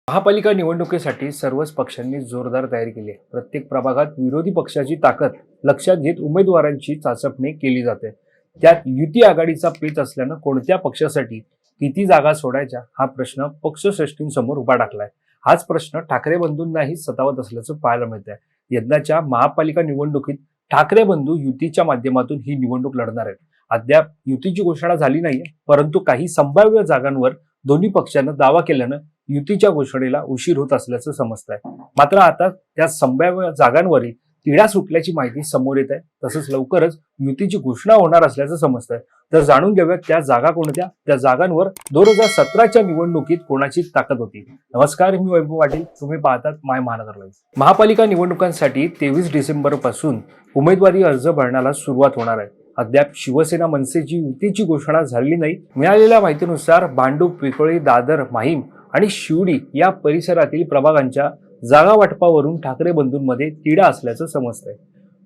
महापालिका निवडणुकीसाठी सर्वच पक्षांनी जोरदार तयारी केली आहे. प्रत्येक प्रभागात विरोधी पक्षाची ताकद लक्षात घेत उमेदवारांची चाचपणी केली जाते. त्यात युती आघाडीचा पेच असल्यानं कोणत्या पक्षासाठी किती जागा सोडायच्या हा प्रश्न पक्षश्रेष्ठींसमोर उभा टाकलाय. हाच प्रश्न ठाकरे बंधूंनाही सतावत असल्याचं पाहायला मिळतंय. यंदाच्या महापालिका निवडणुकीत ठाकरे बंधू युतीच्या माध्यमातून ही निवडणूक लढणार आहेत. अद्याप युतीची घोषणा झाली नाहीये, परंतु काही संभाव्य जागांवर दोन्ही पक्षांनी दावा केल्यानं युतीच्या घोषणेला उशीर होत असल्याचं समजतंय. मात्र आता त्या संभाव्य जागांवरील तिढा सुटल्याची माहिती समोर येत आहे. तसंच लवकरच युतीची घोषणा होणार असल्याचं समजतंय. तर जाणून घेऊयात त्या जागा कोणत्या, त्या जागांवर 2017च्या निवडणुकीत कोणाची ताकद होती. नमस्कार, मी वैभव पाटील, तुम्ही पाहतात माय महानगर लाईव्ह. महापालिका निवडणुकांसाठी 23 डिसेंबर पासून उमेदवारी अर्ज भरण्याला सुरुवात होणार आहे. अद्याप शिवसेना मनसेची युतीची घोषणा झालेली नाही. मिळालेल्या माहितीनुसार भांडूप, विक्रोळी, दादर, माहीम आणि शिवडी या परिसरातील प्रभागांच्या जागा वाटपावरून ठाकरे बंधूंमध्ये तिढा असल्याचं समजतंय.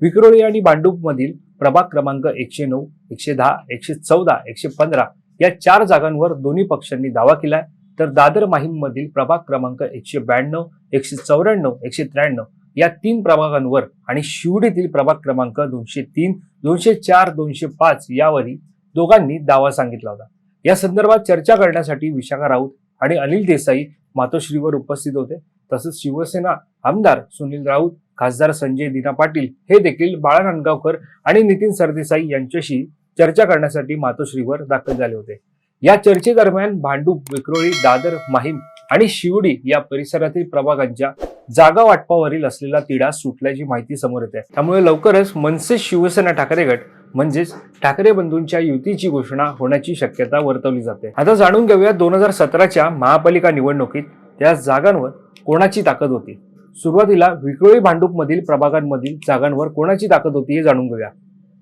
विक्रोळी आणि भांडूप मधील प्रभाग क्रमांक 109, 110, 114, 115 या 4 जागांवर दोन्ही पक्षांनी दावा केलाय. तर दादर माहीम मधील प्रभाग क्रमांक 192, 194, 193 या 3 प्रभागांवर आणि शिवडीतील प्रभाग क्रमांक 203, 204, 205 यावरही दोघांनी दावा सांगितला होता. या संदर्भात चर्चा करण्यासाठी विशाखा राऊत आणि अनिल देसाई मातोश्रीवर उपस्थित होते. तसंच शिवसेना आमदार सुनील राऊत, खासदार संजय दिना पाटील हे देखील बाळा नांदगावकर आणि नितीन सरदेसाई यांच्याशी चर्चा करण्यासाठी मातोश्रीवर दाखल झाले होते. या चर्चेदरम्यान भांडूप, विक्रोळी, दादर, माहीम आणि शिवडी या परिसरातील प्रभागांच्या जागा वाटपावरील असलेला तिढा सुटल्याची माहिती समोर येते. त्यामुळे लवकरच मनसे शिवसेना ठाकरे गट म्हणजेच ठाकरे बंधूंच्या युतीची घोषणा होण्याची शक्यता वर्तवली जाते. आता जाणून घेऊया 2017च्या महापालिका निवडणुकीत त्या जागांवर कोणाची ताकद होती. सुरुवातीला विक्रोळी, भांडूप मधील प्रभागांमधील जागांवर कोणाची ताकद होती हे जाणून घेऊया.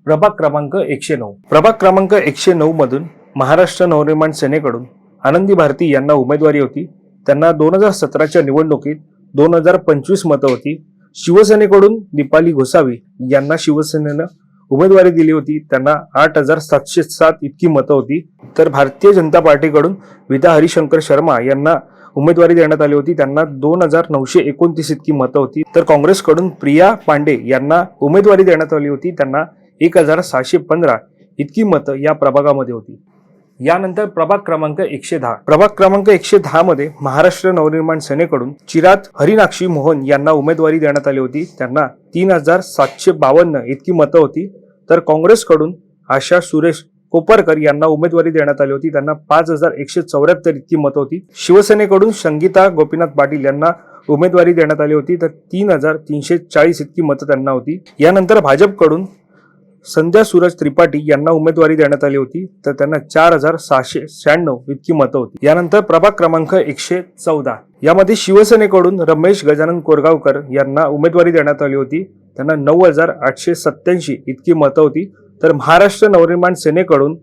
प्रभाग क्रमांक 109. प्रभाग क्रमांक 109 मधून महाराष्ट्र नवनिर्माण सेनेकडून आनंदी भारती यांना उमेदवारी होती. त्यांना 2017च्या निवडणुकीत 2025 मतं होती. शिवसेनेकडून दीपाली गोसावी यांना शिवसेनेनं उमेदवारी दिली होती. त्यांना 8,707 इतकी मतं होती. तर भारतीय जनता पार्टीकडून विदा हरिशंकर शर्मा यांना उमेदवारी देण्यात आली होती. त्यांना 2,929 इतकी मतं होती. तर काँग्रेसकडून प्रिया पांडे यांना उमेदवारी देण्यात आली होती. त्यांना 1,615 इतकी मतं या प्रभागामध्ये होती. यानंतर प्रभाग क्रमांक 110. प्रभाग क्रमांक 110 मध्ये महाराष्ट्र नवनिर्माण सेनेकडून चिरात हरिनाक्षी मोहन यांना उमेदवारी देण्यात आली होती. त्यांना 3,752 इतकी मतं होती. तर काँग्रेसकडून आशा सुरेश कोपरकर यांना उमेदवारी देण्यात आली होती. त्यांना 5,174 इतकी मतं होती. शिवसेनेकडून संगीता गोपीनाथ पाटील यांना उमेदवारी देण्यात आली होती. तर 3,340 इतकी मतं त्यांना होती. यानंतर भाजपकडून संध्या सूरज त्रिपाठी यांना उमेदवारी देण्यात आली होती. तर त्यांना 4,696 इतकी मतं होती. यानंतर प्रभाग क्रमांक 114 यामध्ये शिवसेनेकडून रमेश गजानन कोरगावकर यांना उमेदवारी देण्यात आली होती. त्यांना 9,887 इतकी मतं होती. तर महाराष्ट्र नवनिर्माण सेनेकडून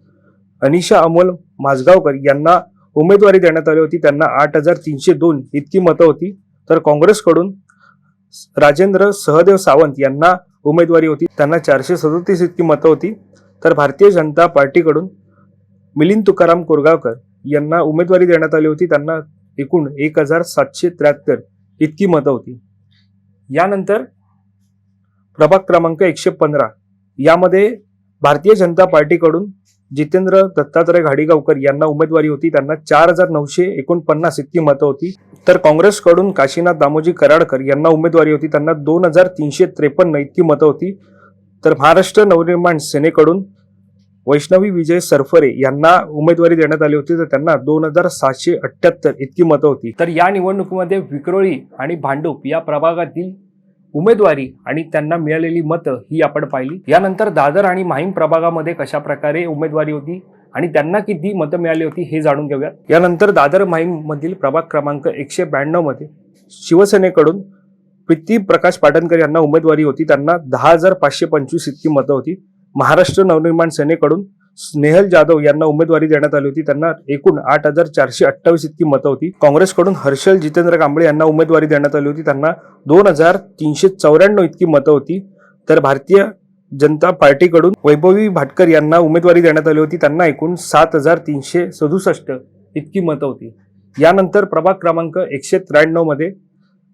अनिशा अमोल माझगावकर यांना उमेदवारी देण्यात आली होती. त्यांना 8,302 इतकी मतं होती. तर काँग्रेसकडून राजेंद्र सहदेव सावंत यांना उमेदवारी होती. त्यांना 437 इतकी मतं होती. तर भारतीय जनता पार्टीकडून मिलिंद तुकाराम कोरगावकर यांना उमेदवारी देण्यात आली होती. त्यांना एकूण 1,773 इतकी मतं होती. यानंतर प्रभाग क्रमांक 115 यामध्ये भारतीय जनता पार्टीकडून जितेंद्र दत्तात्रय घाडीगावकर यांना उमेदवारी होती. त्यांना 4,949 इतकी मतं होती. तर काँग्रेसकडून काशीनाथ दामोजी कराडकर यांना उमेदवारी होती. त्यांना 2,353 इतकी मतं होती. तर महाराष्ट्र नवनिर्माण सेनेकडून वैष्णवी विजय सरफरे यांना उमेदवारी देण्यात आली होती. तर त्यांना 2,778 इतकी मतं होती. तर या निवडणुकीमध्ये विक्रोळी आणि भांडूप या प्रभागातील उमेदवारी आणि त्यांना मिळालेली मतं ही आपण पाहिली. यानंतर दादर आणि माहीम प्रभागामध्ये कशा प्रकारे उमेदवारी होती आणि त्यांना किती मतं मिळाली होती हे जाणून घेऊयात. यानंतर दादर माहीम मधील प्रभाग क्रमांक 192 मध्ये शिवसेनेकडून प्रीती प्रकाश पाटणकर यांना उमेदवारी होती. त्यांना 10,525 इतकी मतं होती. महाराष्ट्र नवनिर्माण सेनेकडून स्नेहल जाधव यांना उमेदवारी देण्यात आली होती. त्यांना एकूण 8,428 इतकी मतं होती. काँग्रेसकडून हर्षल जितेंद्र कांबळे यांना उमेदवारी देण्यात आली होती. त्यांना 2,394 इतकी मतं होती. तर भारतीय जनता पार्टीकडून वैभवी भाटकर यांना उमेदवारी देण्यात आली होती. त्यांना एकूण 7,367 इतकी मतं होती. यानंतर प्रभाग क्रमांक 193 मध्ये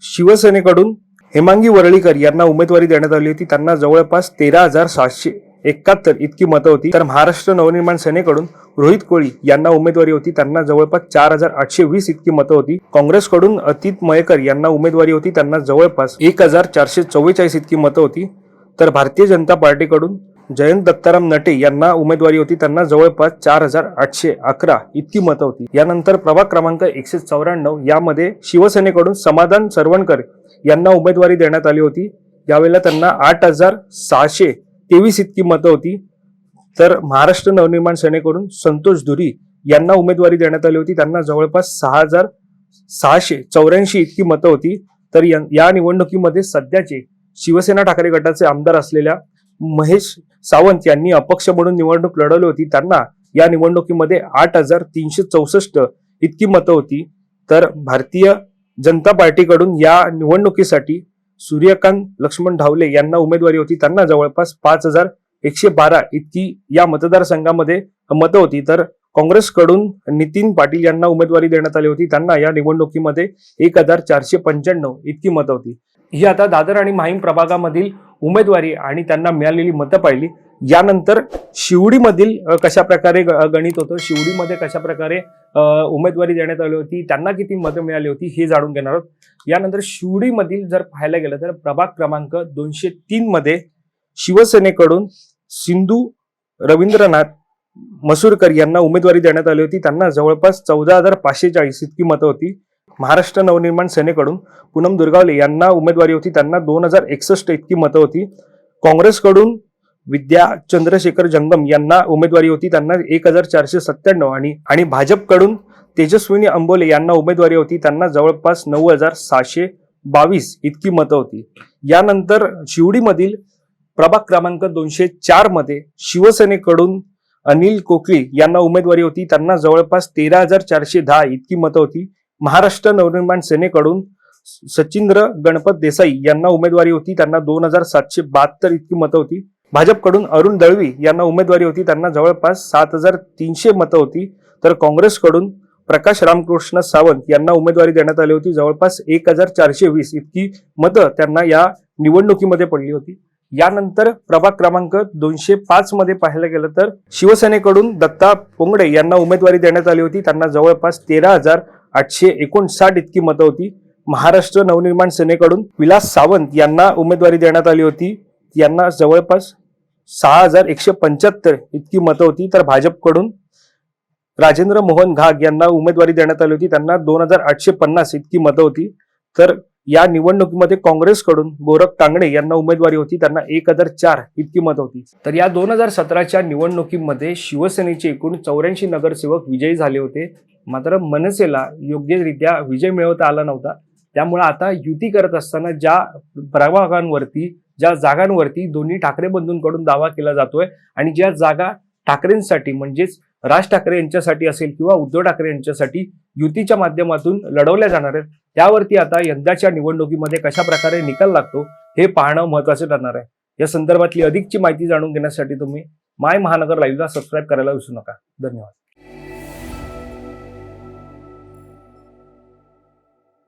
शिवसेनेकडून हेमांगी वरळीकर यांना उमेदवारी देण्यात आली होती. त्यांना जवळपास 13,771 इतकी मतं होती. तर महाराष्ट्र नवनिर्माण सेनेकडून रोहित कोळी यांना उमेदवारी होती. त्यांना जवळपास 4,820 इतकी मतं होती. काँग्रेसकडून अतित मयेकर यांना उमेदवारी होती. त्यांना जवळपास 1,444 इतकी मतं होती. तर भारतीय जनता पार्टीकडून जयंत दत्ताराम नटे यांना उमेदवारी होती. त्यांना जवळपास 4,811 इतकी मतं होती. यानंतर प्रभाग क्रमांक 194 यामध्ये शिवसेनेकडून समाधान सरवणकर यांना उमेदवारी देण्यात आली होती. यावेळेला त्यांना 8,623 इतकी मतं होती. तर महाराष्ट्र नवनिर्माण सेनेकडून संतोष धुरी यांना उमेदवारी देण्यात आली होती. त्यांना जवळपास 6,684 इतकी मतं होती. तर या निवडणुकीमध्ये सध्याचे शिवसेना ठाकरे गटाचे आमदार असलेल्या महेश सावंत यांनी अपक्ष म्हणून निवडणूक लढवली होती. त्यांना या निवडणुकीमध्ये 8,364 इतकी मतं होती. तर भारतीय जनता पार्टीकडून या निवडणुकीसाठी सूर्यकांत लक्ष्मण ढावले यांना उमेदवारी होती. त्यांना जवळपास 5,112 इतकी या मतदारसंघामध्ये मतं होती. तर काँग्रेसकडून नितीन पाटील यांना उमेदवारी देण्यात आली होती. त्यांना या निवडणुकीमध्ये 1,495 इतकी मतं होती. ही आता दादर आणि माहीम प्रभागामधील उमेदवारी आणि त्यांना मिळालेली मतं पाहिली. यानंतर शिवडीमधील कशा प्रकारे गणित होतं, शिवडीमध्ये कशा प्रकारे उमेदवारी देण्यात आली होती, त्यांना किती मतं मिळाली होती हे जाणून घेणार आहोत. यानंतर शिवडीमधील जर पाहायला गेलं तर प्रभाग क्रमांक 203 मध्ये शिवसेनेकडून सिंधू रवींद्रनाथ मसूरकर यांना उमेदवारी देण्यात आली होती. त्यांना जवळपास 14,540 इतकी मतं होती. महाराष्ट्र नवनिर्माण सेनेकडून पूनम दुर्गावले यांना उमेदवारी होती. त्यांना 2,061 इतकी मतं होती. काँग्रेसकडून विद्या चंद्रशेखर जंगम यांना उमेदवारी होती. त्यांना 1,497 आणि भाजपकडून तेजस्विनी अंबोले यांना उमेदवारी होती. त्यांना जवळपास 9,722 इतकी मतं होती. यानंतर शिवडीमधील प्रभाग क्रमांक 204 मध्ये शिवसेनेकडून अनिल कोकळी यांना उमेदवारी होती. त्यांना जवळपास 13,410 इतकी मतं होती. महाराष्ट्र नवनिर्माण सेनेकडून सचिंद्र गणपत देसाई यांना उमेदवारी होती. त्यांना 2,772 इतकी मतं होती. भाजपकडून अरुण दळवी यांना उमेदवारी होती. त्यांना जवळपास 7,300 मतं होती. तर काँग्रेसकडून प्रकाश रामकृष्ण सावंत यांना उमेदवारी देण्यात आली होती. जवळपास 1,420 इतकी मतं त्यांना या निवडणुकीमध्ये पडली होती. यानंतर प्रभाग क्रमांक 205 मध्ये पाहायला गेलं तर शिवसेनेकडून दत्ता पोंगडे यांना उमेदवारी देण्यात आली होती. त्यांना जवळपास 13,859 इतकी मतं होती. महाराष्ट्र नवनिर्माण सेनेकडून विलास सावंत यांना उमेदवारी देण्यात आली होती. यांना जवळपास 6,175 इतकी मतं होती. तर भाजपकडून राजेंद्र मोहन घाग यांना उमेदवारी देण्यात आली होती. त्यांना 2,850 इतकी मतं होती. तर या निवडणुकीमध्ये काँग्रेसकडून गोरख टांगणे यांना उमेदवारी होती. त्यांना 1,004 इतकी मतं होती. तर या 2017च्या निवडणुकीमध्ये शिवसेनेचे एकूण 84 नगरसेवक विजयी झाले होते. मात्र मनसेला योग्यरित्या विजय मिळवता आला नव्हता. त्यामुळे आता युती करत असताना ज्या प्रभागांवरती, ज्या जागांवरती दोन्ही ठाकरे बंधूंकडून दावा केला जातोय आणि ज्या जागा ठाकरेंसाठी म्हणजेच राज ठाकरे यांच्यासाठी असेल किंवा उद्धव ठाकरे यांच्यासाठी युतीच्या माध्यमातून लढवल्या जाणार आहेत, त्यावरती आता यंदाच्या निवडणुकीमध्ये कशा प्रकारे निकाल लागतो हे पाहणं महत्त्वाचे ठरणार आहे. या संदर्भातली अधिकची माहिती जाणून घेण्यासाठी तुम्ही माय महानगर लाईव्हला सबस्क्राईब करायला विसरू नका. धन्यवाद.